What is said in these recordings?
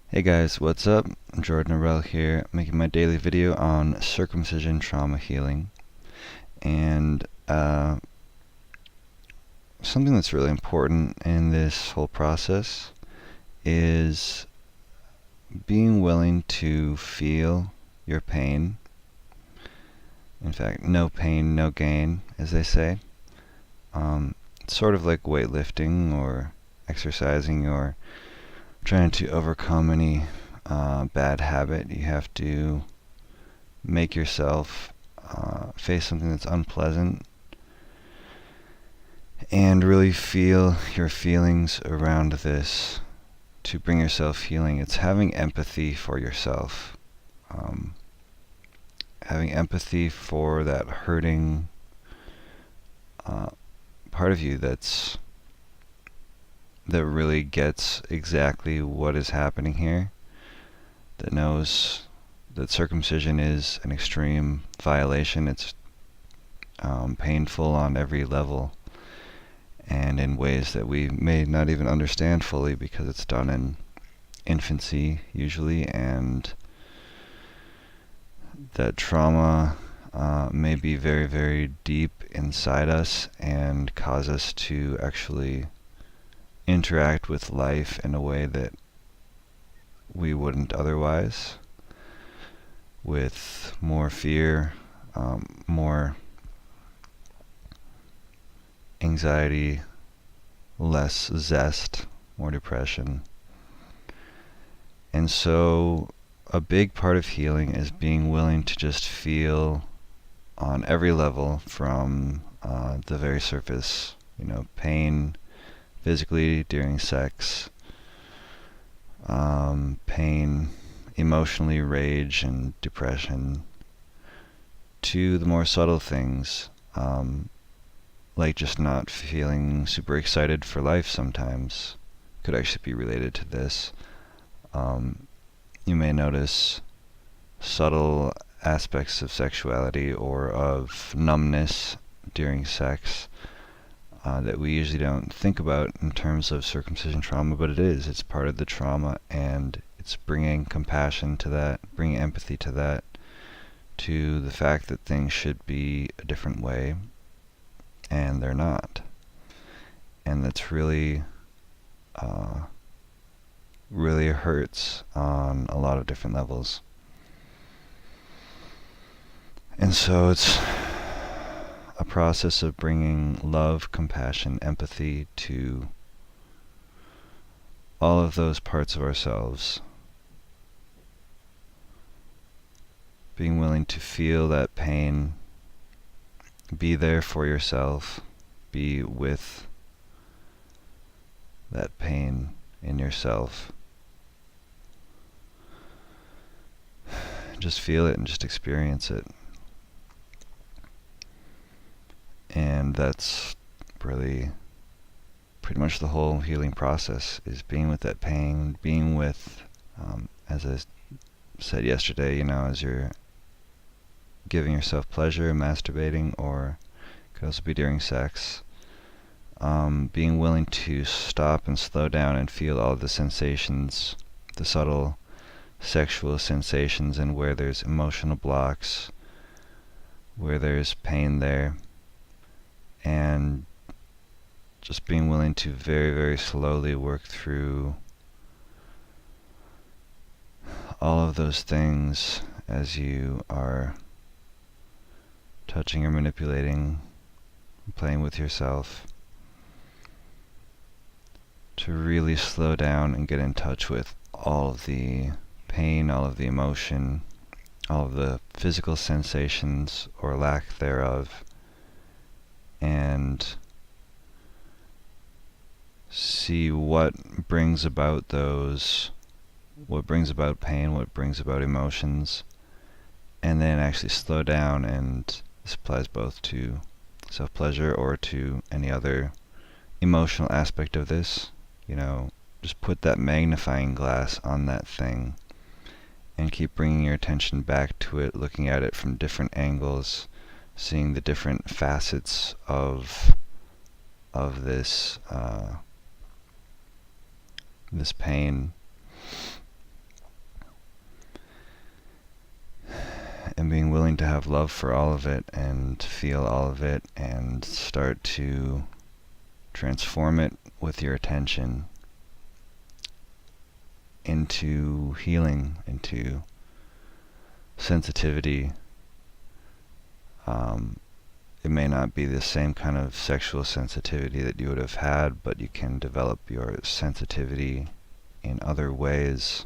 Hey guys, what's up? Jordan Arell here, making my daily video on circumcision trauma healing. And something that's really important in this whole process is being willing to feel your pain. In fact, no pain, no gain, as they say. It's sort of like weightlifting or exercising or trying to overcome any bad habit. You have to make yourself face something that's unpleasant and really feel your feelings around this to bring yourself healing. It's having empathy for yourself, having empathy for that hurting part of you that really gets exactly what is happening here, that knows that circumcision is an extreme violation. It's painful on every level and in ways that we may not even understand fully because it's done in infancy usually, and that trauma may be very, very deep inside us and cause us to actually interact with life in a way that we wouldn't otherwise, with more fear, more anxiety, less zest, more depression. And so a big part of healing is being willing to just feel on every level, from the very surface, pain physically during sex, pain emotionally, rage and depression, to the more subtle things, like just not feeling super excited for life sometimes. Could actually be related to this. You may notice subtle aspects of sexuality or of numbness during sex that we usually don't think about in terms of circumcision trauma, but it is. It's part of the trauma, and it's bringing compassion to that, bringing empathy to that, to the fact that things should be a different way, and they're not. And that's really really hurts on a lot of different levels. And so it's a process of bringing love, compassion, empathy to all of those parts of ourselves. Being willing to feel that pain, be there for yourself, be with that pain in yourself. Just feel it and just experience it. And that's really pretty much the whole healing process, is being with that pain, being with, as I said yesterday, as you're giving yourself pleasure, masturbating, or it could also be during sex, being willing to stop and slow down and feel all the sensations, the subtle sexual sensations, and where there's emotional blocks, where there's pain there, and just being willing to very, very slowly work through all of those things as you are touching or manipulating, playing with yourself, to really slow down and get in touch with all of the pain, all of the emotion, all of the physical sensations or lack thereof, and see what brings about those, what brings about pain, what brings about emotions, and then actually slow down. And this applies both to self-pleasure or to any other emotional aspect of this. Just put that magnifying glass on that thing and keep bringing your attention back to it, looking at it from different angles, seeing the different facets of this this pain, and being willing to have love for all of it and feel all of it and start to transform it with your attention into healing, into sensitivity. It may not be the same kind of sexual sensitivity that you would have had, but you can develop your sensitivity in other ways.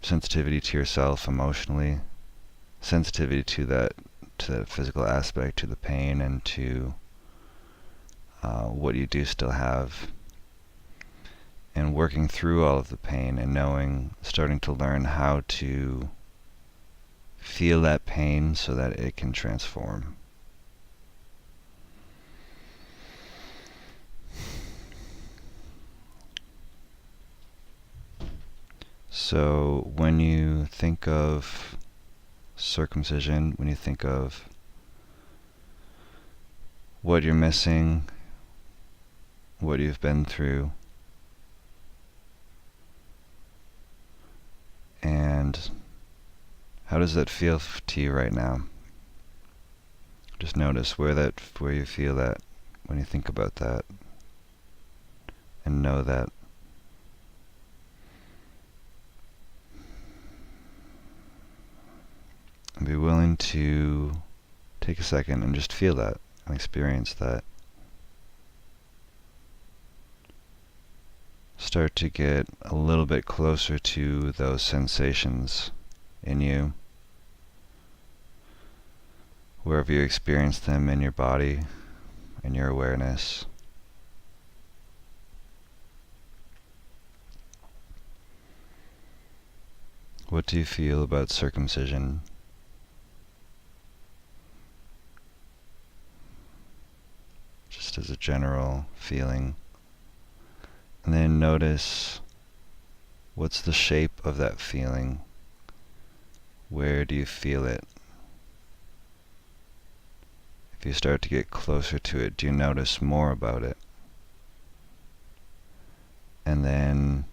Sensitivity to yourself emotionally, sensitivity to that physical aspect, to the pain, and to what you do still have, and working through all of the pain and starting to learn how to feel that pain so that it can transform. So when you think of circumcision, when you think of what you're missing, what you've been through, and how does that feel to you right now? Just notice where you feel that when you think about that, and know that. And be willing to take a second and just feel that and experience that. Start to get a little bit closer to those sensations in you, wherever you experience them in your body, in your awareness. What do you feel about circumcision? Just as a general feeling. And then notice, what's the shape of that feeling? Where do you feel it? If you start to get closer to it, do you notice more about it? And then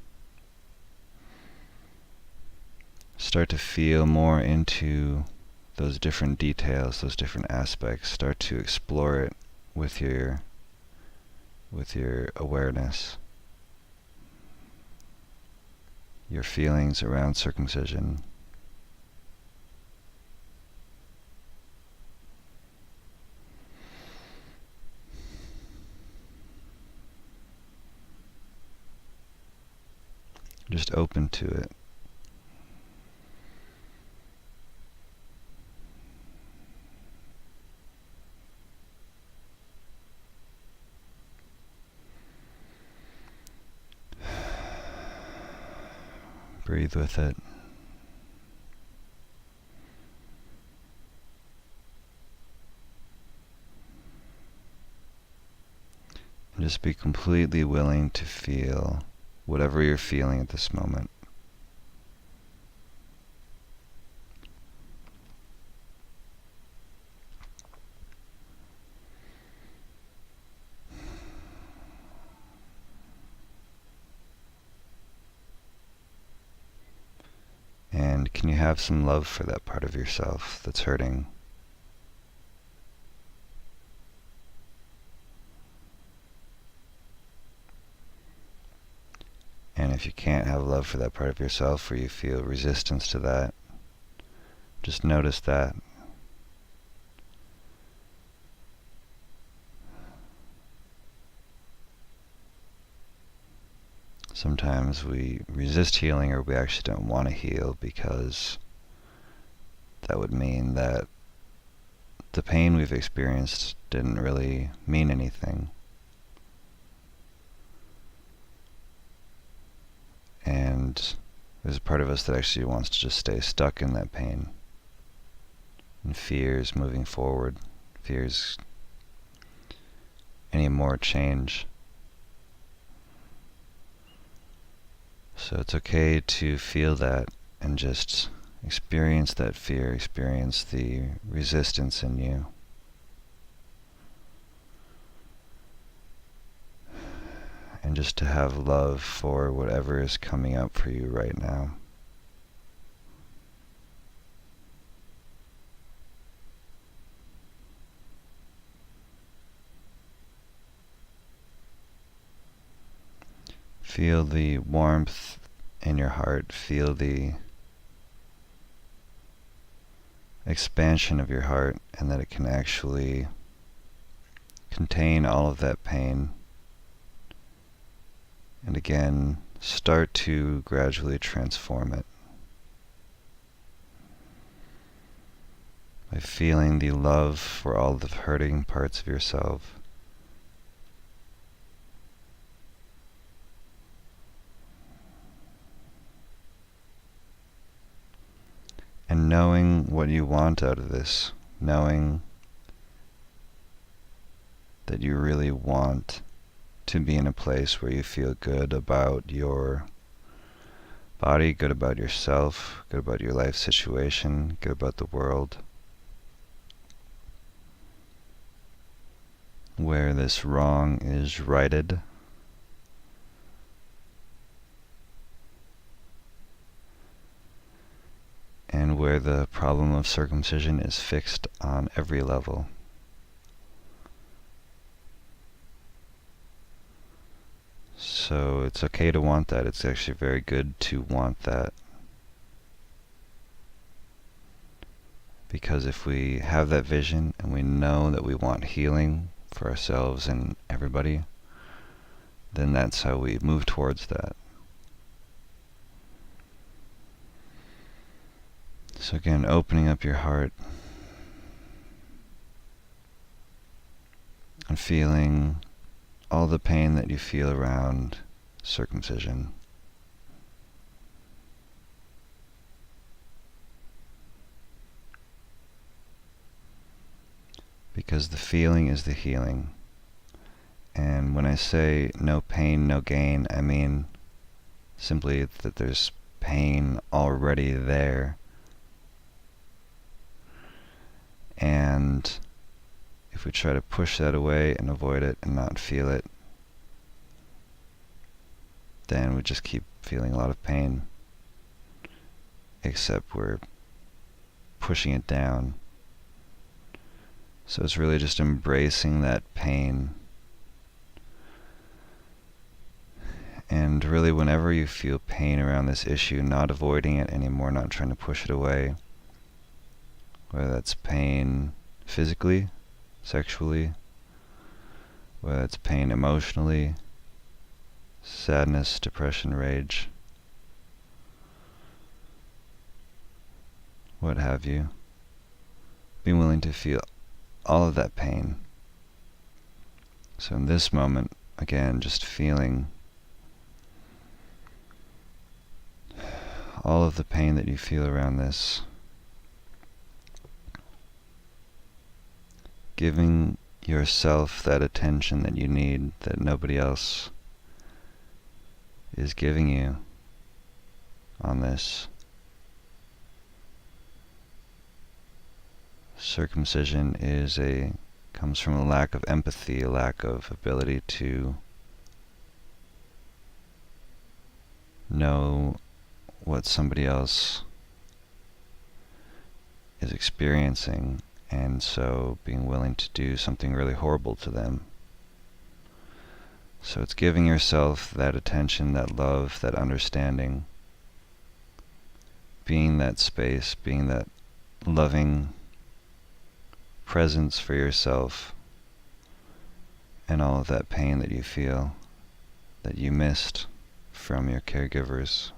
start to feel more into those different details, those different aspects. Start to explore it with your awareness. Your feelings around circumcision. Just open to it. Breathe with it. And just be completely willing to feel whatever you're feeling at this moment. And can you have some love for that part of yourself that's hurting? And if you can't have love for that part of yourself, or you feel resistance to that, just notice that. Sometimes we resist healing, or we actually don't want to heal because that would mean that the pain we've experienced didn't really mean anything. And there's a part of us that actually wants to just stay stuck in that pain and fears moving forward, fears any more change. So it's okay to feel that and just experience that fear, experience the resistance in you. And just to have love for whatever is coming up for you right now. Feel the warmth in your heart. Feel the expansion of your heart, and that it can actually contain all of that pain. And again, start to gradually transform it by feeling the love for all the hurting parts of yourself. And knowing what you want out of this, knowing that you really want to be in a place where you feel good about your body, good about yourself, good about your life situation, good about the world, where this wrong is righted, and where the problem of circumcision is fixed on every level. So it's okay to want that. It's actually very good to want that. Because if we have that vision and we know that we want healing for ourselves and everybody, then that's how we move towards that. So again, opening up your heart and feeling all the pain that you feel around circumcision. Because the feeling is the healing. And when I say no pain, no gain, I mean simply that there's pain already there. And if we try to push that away and avoid it and not feel it, then we just keep feeling a lot of pain, except we're pushing it down. So it's really just embracing that pain. And really, whenever you feel pain around this issue, not avoiding it anymore, not trying to push it away, whether that's pain physically, sexually, whether it's pain emotionally, sadness, depression, rage, what have you, being willing to feel all of that pain. So in this moment, again, just feeling all of the pain that you feel around this, giving yourself that attention that you need, that nobody else is giving you on this. Circumcision comes from a lack of empathy, a lack of ability to know what somebody else is experiencing, and so being willing to do something really horrible to them. So it's giving yourself that attention, that love, that understanding, being that space, being that loving presence for yourself, and all of that pain that you feel that you missed from your caregivers.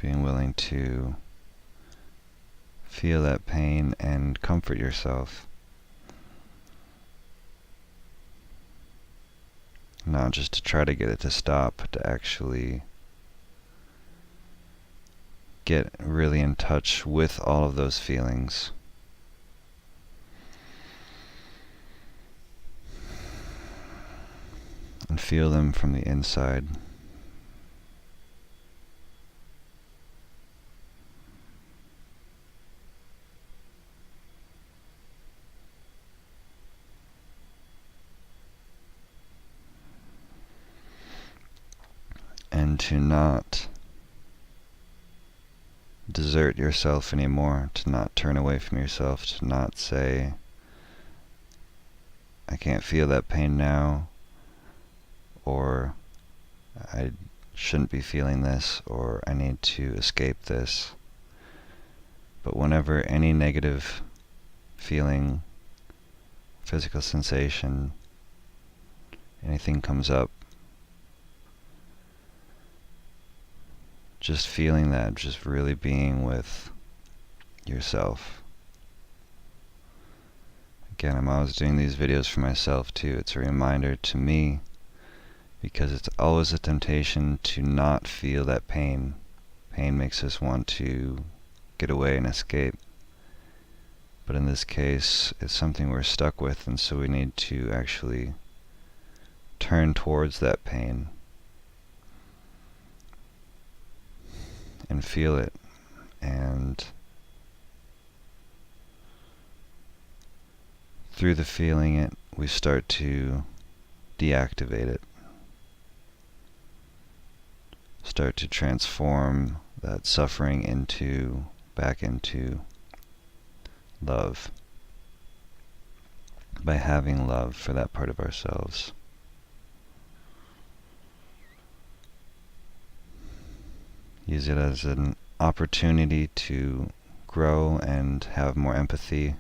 Being willing to feel that pain and comfort yourself. Not just to try to get it to stop, but to actually get really in touch with all of those feelings. And feel them from the inside. And to not desert yourself anymore, to not turn away from yourself, to not say, I can't feel that pain now, or I shouldn't be feeling this, or I need to escape this. But whenever any negative feeling, physical sensation, anything comes up, just feeling that, just really being with yourself. Again, I'm always doing these videos for myself too. It's a reminder to me, because it's always a temptation to not feel that pain. Pain makes us want to get away and escape. But in this case, it's something we're stuck with, and so we need to actually turn towards that pain and feel it, and through the feeling it, we start to deactivate it, start to transform that suffering back into love, by having love for that part of ourselves. Use it as an opportunity to grow and have more empathy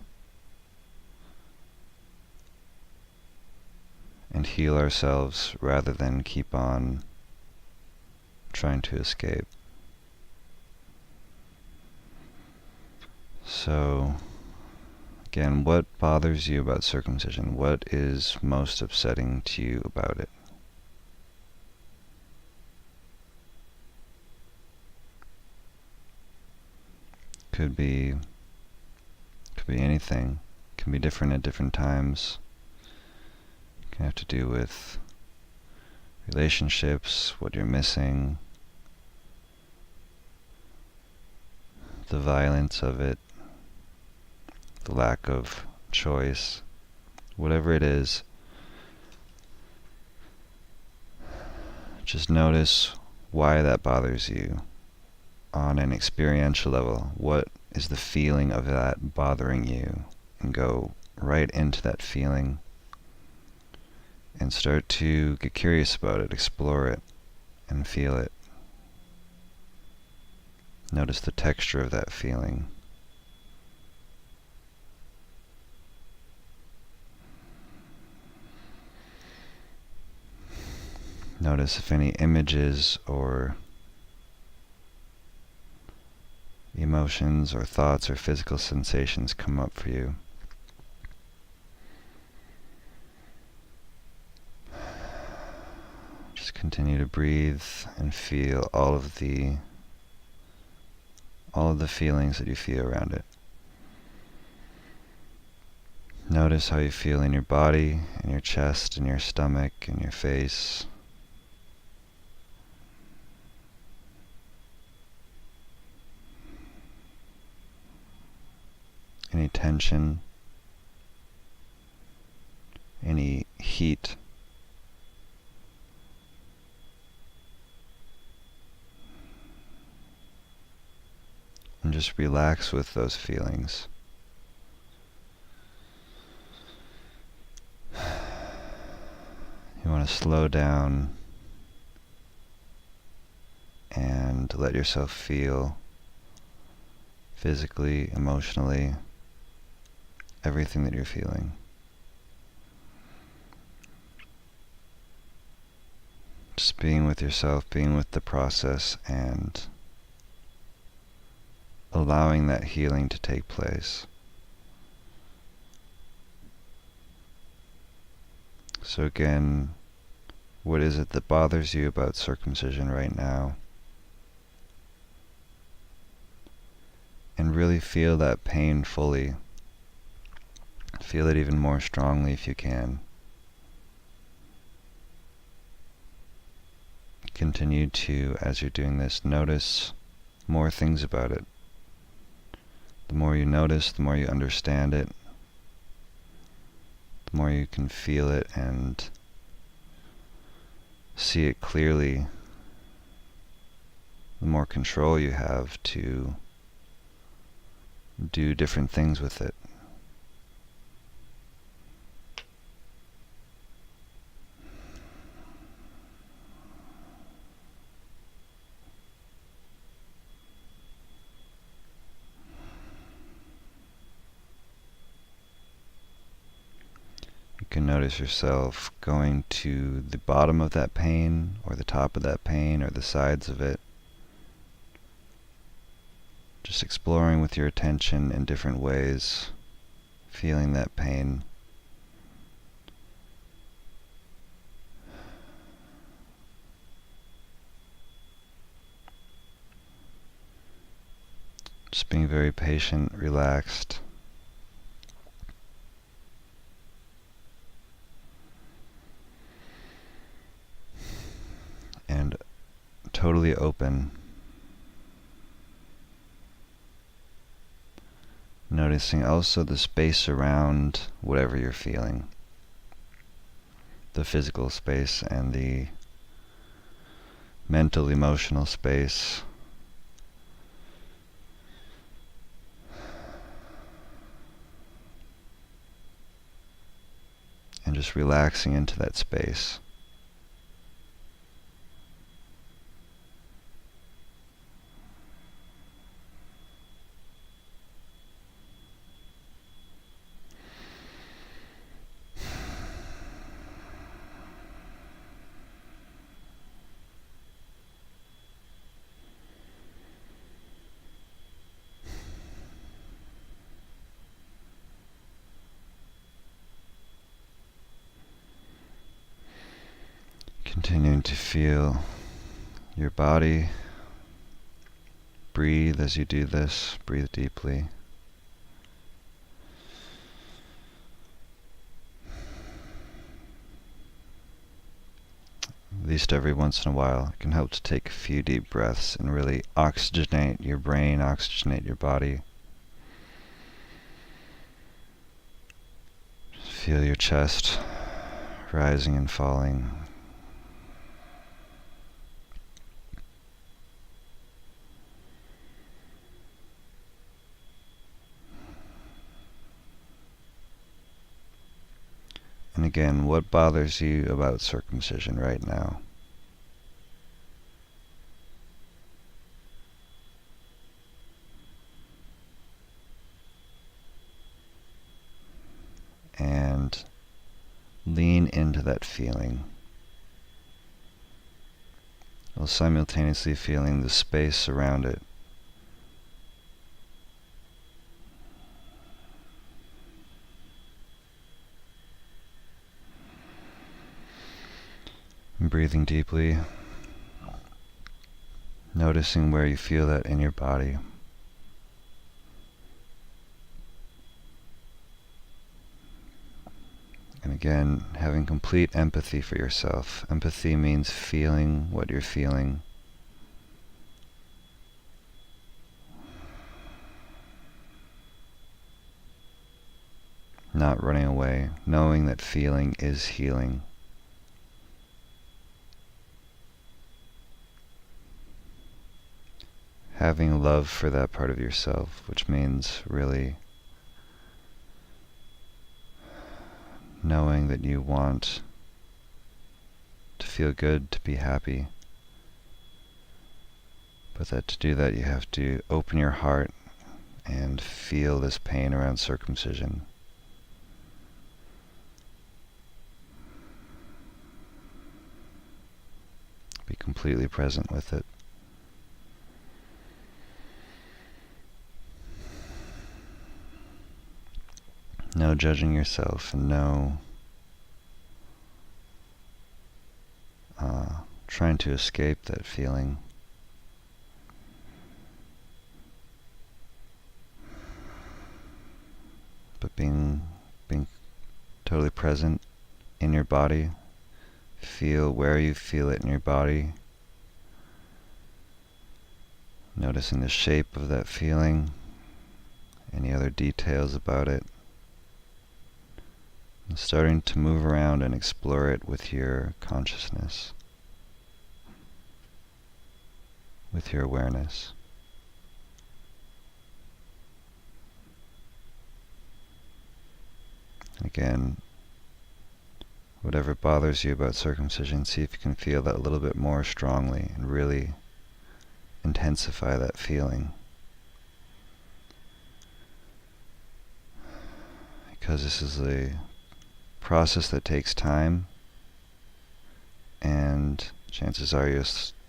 and heal ourselves, rather than keep on trying to escape. So, again, what bothers you about circumcision? What is most upsetting to you about it? Could be anything. Can be different at different times. Can have to do with relationships, what you're missing, the violence of it, the lack of choice, whatever it is. Just notice why that bothers you on an experiential level. What is the feeling of that bothering you? And go right into that feeling and start to get curious about it, explore it, and feel it. Notice the texture of that feeling. Notice if any images or emotions or thoughts or physical sensations come up for you. Just continue to breathe and feel all of the feelings that you feel around it. Notice how you feel in your body, in your chest, in your stomach, in your face. Any tension, any heat. And just relax with those feelings. You want to slow down and let yourself feel physically, emotionally, everything that you're feeling. Just being with yourself, being with the process, and allowing that healing to take place. So again, what is it that bothers you about circumcision right now? And really feel that pain fully. Feel it even more strongly if you can. Continue to, as you're doing this, notice more things about it. The more you notice, the more you understand it, the more you can feel it and see it clearly, the more control you have to do different things with it. You can notice yourself going to the bottom of that pain, or the top of that pain, or the sides of it. Just exploring with your attention in different ways, feeling that pain. Just being very patient, relaxed. And totally open. Noticing also the space around whatever you're feeling. The physical space and the mental, emotional space. And just relaxing into that space. Continuing to feel your body. Breathe as you do this. Breathe deeply. At least every once in a while, it can help to take a few deep breaths and really oxygenate your brain, oxygenate your body. Just feel your chest rising and falling. And again, what bothers you about circumcision right now? And lean into that feeling, while simultaneously feeling the space around it. And breathing deeply, noticing where you feel that in your body. And again, having complete empathy for yourself. Empathy means feeling what you're feeling. Not running away, knowing that feeling is healing. Having love for that part of yourself, which means really knowing that you want to feel good, to be happy, but that to do that you have to open your heart and feel this pain around circumcision. Be completely present with it. No judging yourself, and no trying to escape that feeling. But being totally present in your body. Feel where you feel it in your body. Noticing the shape of that feeling, any other details about it. And starting to move around and explore it with your consciousness, with your awareness. Again, whatever bothers you about circumcision, see if you can feel that a little bit more strongly and really intensify that feeling. Because this is a process that takes time, and chances are you'll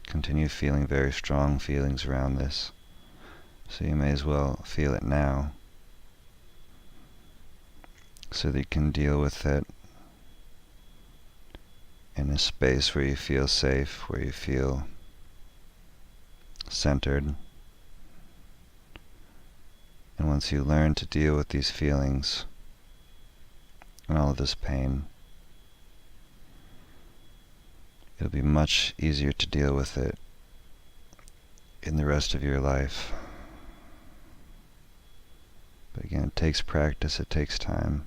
continue feeling very strong feelings around this. So you may as well feel it now, so that you can deal with it in a space where you feel safe, where you feel centered. And once you learn to deal with these feelings and all of this pain, it'll be much easier to deal with it in the rest of your life. But again, it takes practice, it takes time.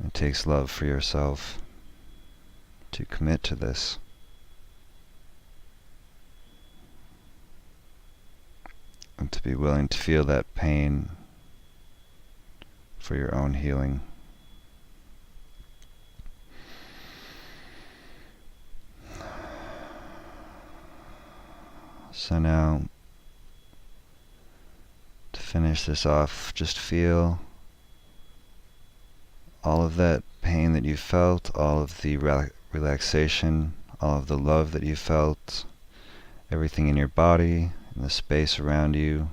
It takes love for yourself to commit to this. And to be willing to feel that pain for your own healing. So now, to finish this off, just feel all of that pain that you felt, all of the relaxation, all of the love that you felt, everything in your body, in the space around you,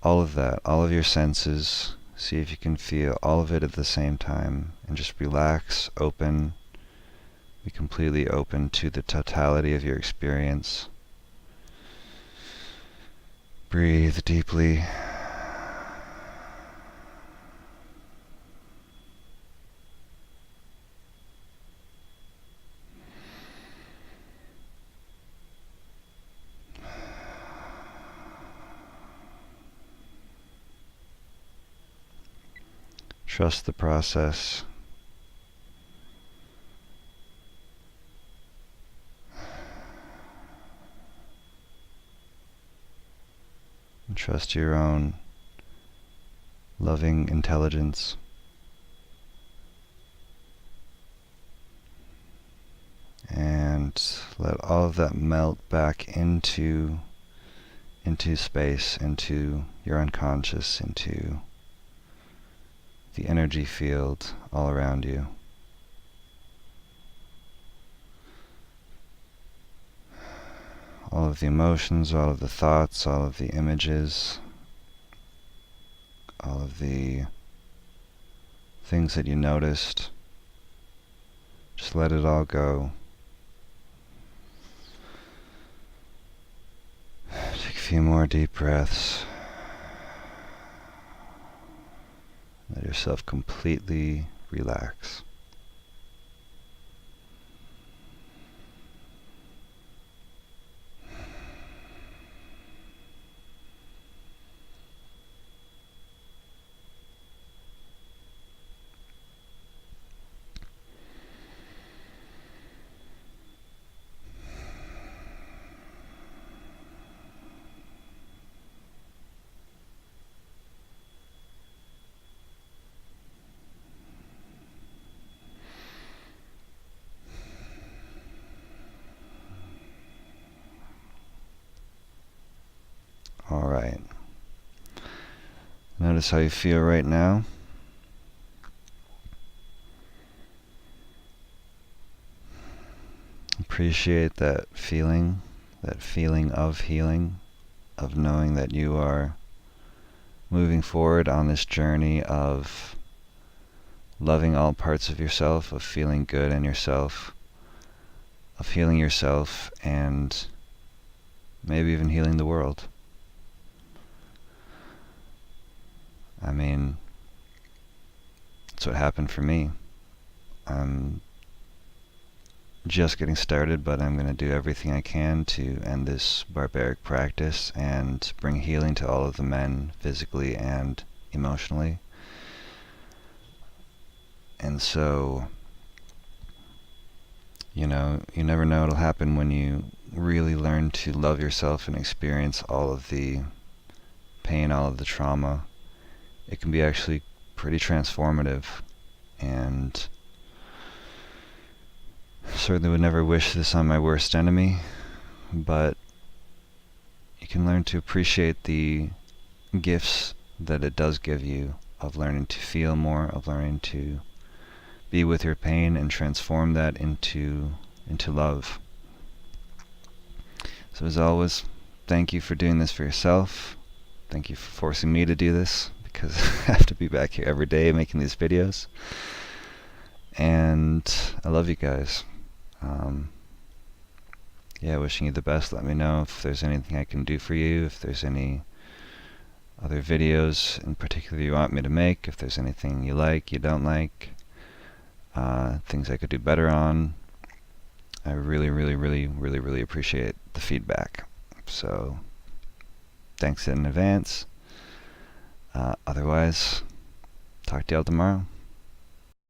all of that, all of your senses. See if you can feel all of it at the same time, and just relax, open, be completely open to the totality of your experience. Breathe deeply. Trust the process. And trust your own loving intelligence. And let all of that melt back into space, into your unconscious, into the energy field all around you. All of the emotions, all of the thoughts, all of the images, all of the things that you noticed. Just let it all go. Take a few more deep breaths. Let yourself completely relax. All right. Notice how you feel right now. Appreciate that feeling of healing, of knowing that you are moving forward on this journey of loving all parts of yourself, of feeling good in yourself, of healing yourself, and maybe even healing the world. I mean, that's what happened for me. I'm just getting started, but I'm going to do everything I can to end this barbaric practice and bring healing to all of the men, physically and emotionally. And so, you never know what'll happen when you really learn to love yourself and experience all of the pain, all of the trauma it can be actually pretty transformative, and certainly would never wish this on my worst enemy, but you can learn to appreciate the gifts that it does give you, of learning to feel more, of learning to be with your pain and transform that into love. So as always, thank you for doing this for yourself. Thank you for forcing me to do this, because I have to be back here every day making these videos. And I love you guys. Yeah, wishing you the best. Let me know if there's anything I can do for you, if there's any other videos in particular you want me to make, if there's anything you like, you don't like, things I could do better on. I really, really, really, really, really appreciate the feedback. So, thanks in advance. Otherwise, talk to y'all tomorrow.